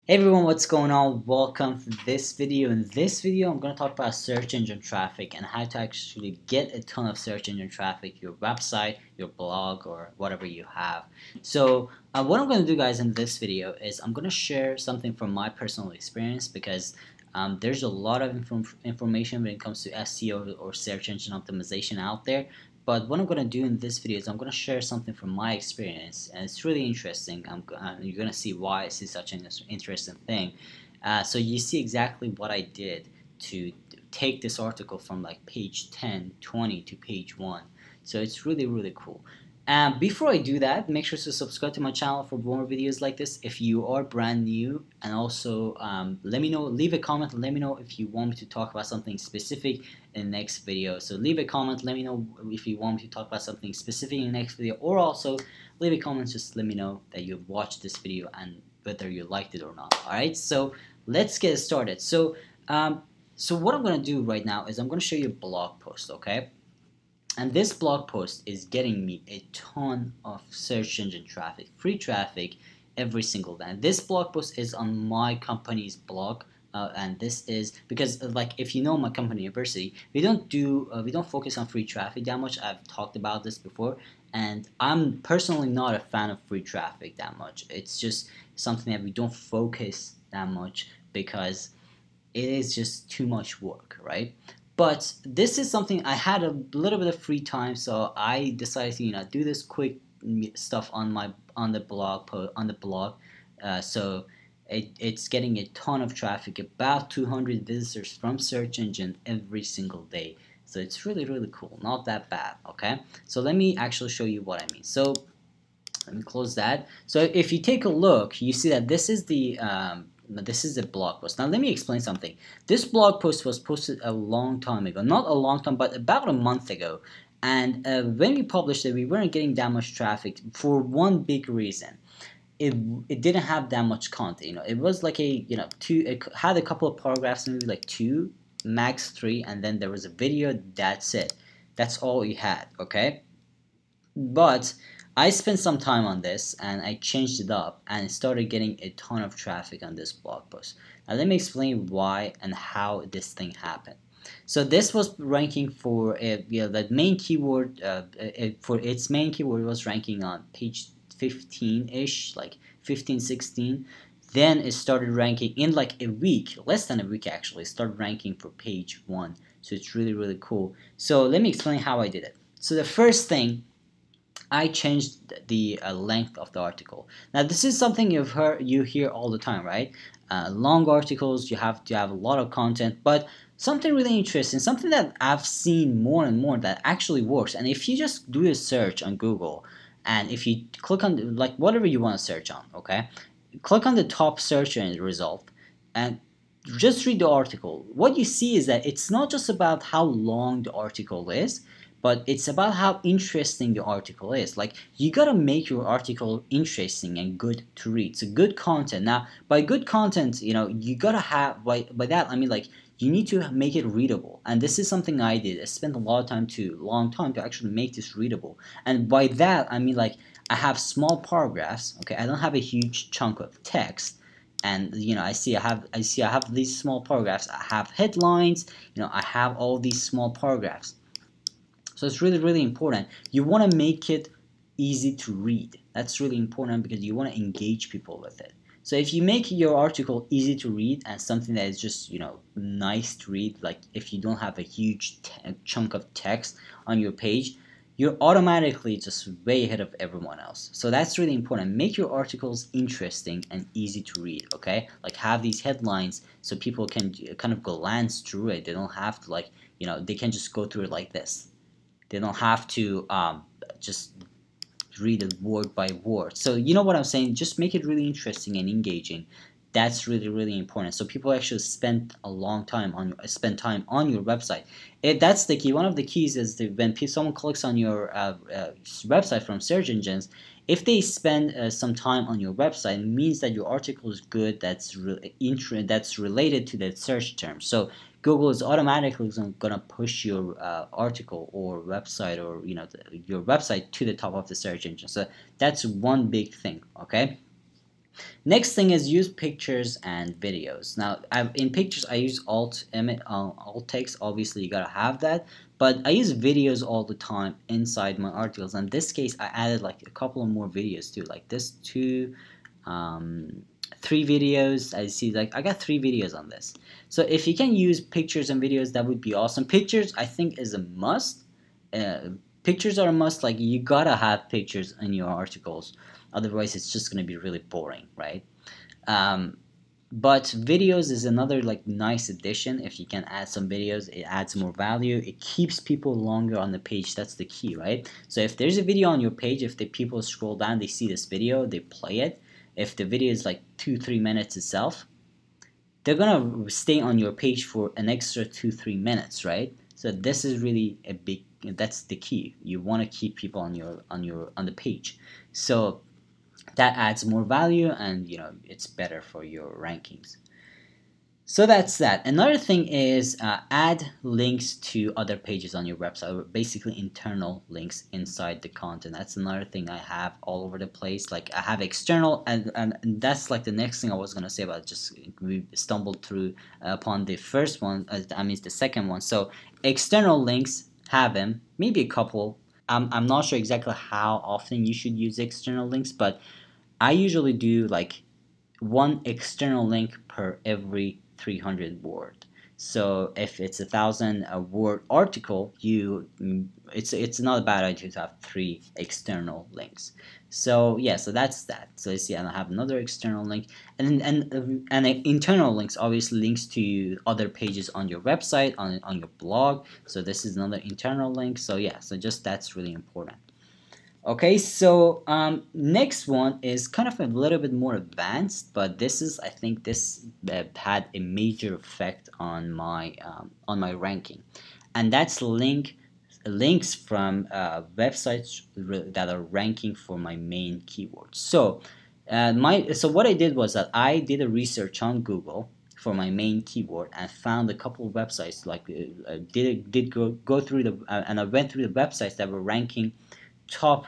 Hey everyone, what's going on? Welcome to this video. In this video, I'm going to talk about search engine traffic and how to actually get a ton of search engine traffic, your website, your blog, or whatever you have. So what I'm going to do, guys, in this video is I'm going to share something from my personal experience because there's a lot of information when it comes to SEO or search engine optimization out there. But what I'm going to do in this video is I'm going to share something from my experience, and it's really interesting. You're going to see why it's such an interesting thing. So you see exactly what I did to take this article from like page 10, 20 to page 1. So it's really, really cool. Before I do that, make sure to subscribe to my channel for more videos like this if you are brand new, and also let me know, leave a comment and let me know if you want me to talk about something specific in the next video. So leave a comment, let me know if you want me to talk about something specific in the next video, or also leave a comment, just let me know that you've watched this video and whether you liked it or not. Alright, so let's get started. So what I'm going to do right now is I'm going to show you a blog post, okay? And this blog post is getting me a ton of search engine traffic, free traffic, every single day. And this blog post is on my company's blog, and this is because, like, if you know my company, University, we don't focus on free traffic that much. I've talked about this before, and I'm personally not a fan of free traffic that much. It's just something that we don't focus that much because it is just too much work, right? But this is something I had a little bit of free time, so I decided to do this quick stuff on the blog. So it's getting a ton of traffic, about 200 visitors from search engine every single day. So it's really, really cool, not that bad. Okay, so let me actually show you what I mean. So let me close that. So if you take a look, you see that this is the blog post. Now let me explain something. This blog post was posted a long time ago, not a long time, but about a month ago. And when we published it, we weren't getting that much traffic for one big reason. It didn't have that much content. It was like it had a couple of paragraphs, maybe like 2, max 3, and then there was a video. That's it. That's all it had. Okay. But I spent some time on this and I changed it up and started getting a ton of traffic on this blog post. Now let me explain why and how this thing happened. So this was ranking for the main keyword. For its main keyword was ranking on page 15-ish, like 15, 16. Then it started ranking in like a week, less than a week actually. It started ranking for page 1. So it's really, really cool. So let me explain how I did it. So the first thing, I changed the length of the article. Now this is something you hear all the time, right? Long articles, you have to have a lot of content, but something really interesting, something that I've seen more and more that actually works. And if you just do a search on Google, and if you click on like whatever you want to search on, okay, click on the top search result and just read the article. What you see is that it's not just about how long the article is, but it's about how interesting the article is. Like, you gotta make your article interesting and good to read. So good content. Now, by good content, you gotta have, by that I mean, like, you need to make it readable. And this is something I did. I spent a long time to actually make this readable. And by that I mean, like, I have small paragraphs. Okay, I don't have a huge chunk of text. And I have these small paragraphs. I have headlines. I have all these small paragraphs. So it's really, really important. You want to make it easy to read. That's really important because you want to engage people with it. So if you make your article easy to read and something that is just, nice to read, like if you don't have a huge chunk of text on your page, you're automatically just way ahead of everyone else. So that's really important. Make your articles interesting and easy to read, okay? Like, have these headlines so people can kind of glance through it. They don't have to, like, they can just go through it like this. They don't have to just read it word by word. So you know what I'm saying? Just make it really interesting and engaging. That's really, really important. So people actually spend time on your website. That's the key. One of the keys is that when someone clicks on your website from search engines, if they spend some time on your website, it means that your article is good. That's related to that search term. So Google is automatically gonna push your article or website, or your website to the top of the search engine. So that's one big thing. Okay. Next thing is use pictures and videos. Now, in pictures, I use alt text. Obviously, you gotta have that. But I use videos all the time inside my articles. In this case, I added like a couple of more videos too, like this 3 videos. I see, like, I got 3 videos on this. So if you can use pictures and videos, that would be awesome. Pictures, I think, is a must. Pictures are a must. Like, you gotta have pictures in your articles, otherwise it's just gonna be really boring, right? But videos is another like nice addition. If you can add some videos, it adds more value. It keeps people longer on the page. That's the key, right? So if there's a video on your page, if the people scroll down, they see this video, they play it. If the video is like 2-3 minutes itself, they're gonna stay on your page for an extra 2-3 minutes, right? So this is really a big, that's the key. You want to keep people on the page. So that adds more value, and you know, it's better for your rankings. So that's that. Another thing is add links to other pages on your website, or basically internal links inside the content. That's another thing I have all over the place. Like, I have external, and that's like the next thing I was gonna say about. Just we stumbled through upon the first one. I mean the second one. So external links, have them, maybe a couple. I'm not sure exactly how often you should use external links, but I usually do like 1 external link per every 300 word. So if it's 1,000 word article, it's not a bad idea to have 3 external links. So yeah, so that's that. So you see, I have another external link, and internal links, obviously links to other pages on your website, on your blog. So this is another internal link. So yeah, so just that's really important. Okay, so next one is kind of a little bit more advanced, but this is, I think this had a major effect on my ranking, and that's links from websites that are ranking for my main keywords. So so what I did was that I did a research on Google for my main keyword and found a couple of websites, like did go through and I went through the websites that were ranking top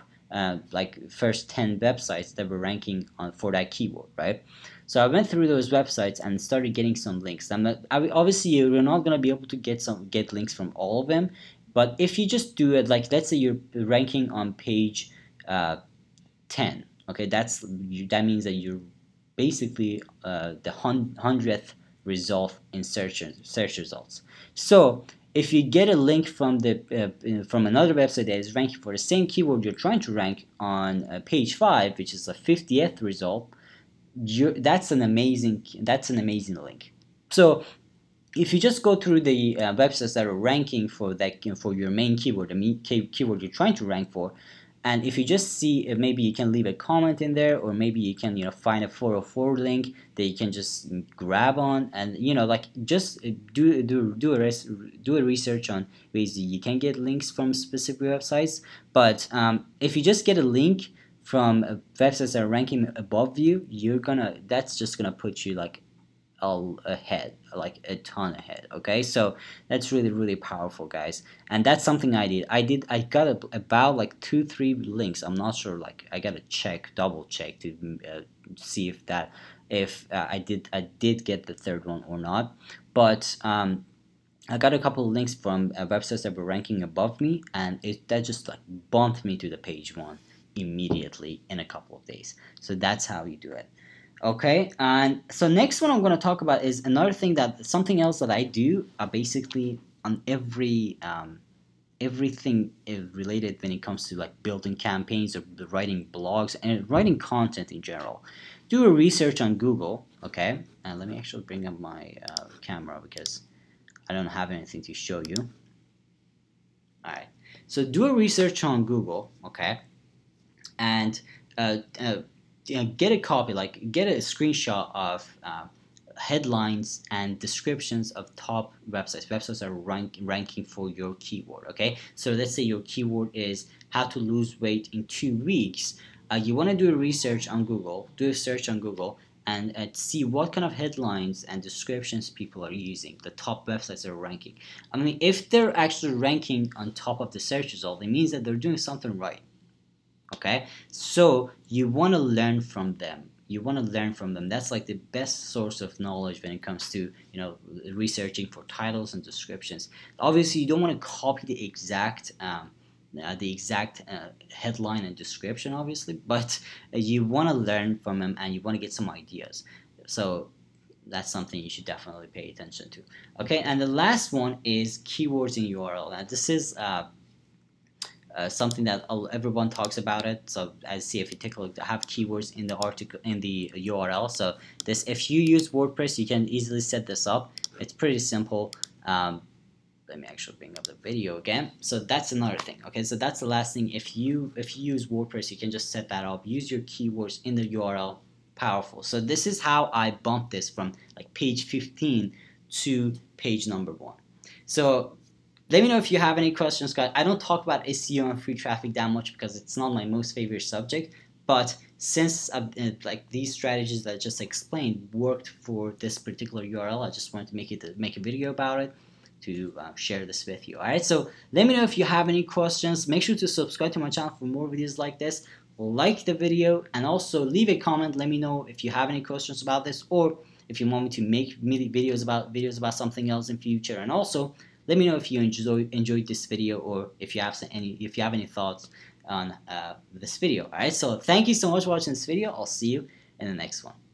like first 10 websites that were ranking for that keyword, right? So I went through those websites and started getting some links. Obviously you're not going to be able to get links from all of them, but if you just do it, like let's say you're ranking on page 10, okay, that means that you're basically the 100th result in search results. So if you get a link from another website that is ranking for the same keyword you're trying to rank on page 5, which is a 50th result, that's an amazing link. So if you just go through the websites that are ranking for for your main keyword, the keyword you're trying to rank for, and if you just see, maybe you can leave a comment in there, or maybe you can find a 404 link that you can just grab on, and like just do a research on ways you can get links from specific websites. But if you just get a link from websites that are ranking above you, that's just gonna put you like ahead, like a ton ahead. Okay, so that's really powerful, guys, and that's something I did. I got about like 2-3 links. I'm not sure, like I gotta double check to see if I did get the third one or not, but I got a couple of links from websites that were ranking above me, and that just like bumped me to the page 1 immediately in a couple of days. So that's how you do it. Okay, and so next one I'm going to talk about is something else that I do basically on everything related when it comes to like building campaigns or writing blogs and writing content in general. Do a research on Google, okay? And let me actually bring up my camera because I don't have anything to show you. Alright, so do a research on Google, okay? And get a copy, like get a screenshot of headlines and descriptions of top websites that are ranking for your keyword. Okay, so let's say your keyword is how to lose weight in 2 weeks. You want to do a research on Google, do a search on Google, and see what kind of headlines and descriptions people are using, the top websites that are ranking. I mean, if they're actually ranking on top of the search result, it means that they're doing something right. Okay, so you want to learn from them. you want to learn from them. That's like the best source of knowledge when it comes to, you know, researching for titles and descriptions. Obviously, you don't want to copy the exact headline and description, obviously, but you want to learn from them and you want to get some ideas. So that's something you should definitely pay attention to. Okay, and the last one is keywords in URL. Now this is something that everyone talks about it. So as see, if you take a look, I have keywords in the article, in the URL. So this, if you use WordPress, you can easily set this up. It's pretty simple. Let me actually bring up the video again. So that's another thing. Okay, so that's the last thing. If you use WordPress, you can just set that up. Use your keywords in the URL. Powerful. So this is how I bumped this from like page 15 to page number 1. So let me know if you have any questions, guys. I don't talk about SEO and free traffic that much because it's not my most favorite subject. But since like these strategies that I just explained worked for this particular URL, I just wanted to make a video about it to share this with you. Alright, so let me know if you have any questions. Make sure to subscribe to my channel for more videos like this. Like the video and also leave a comment. Let me know if you have any questions about this, or if you want me to make videos about something else in future. And also let me know if you enjoyed this video, or if you have any thoughts on this video. Alright, so thank you so much for watching this video. I'll see you in the next one.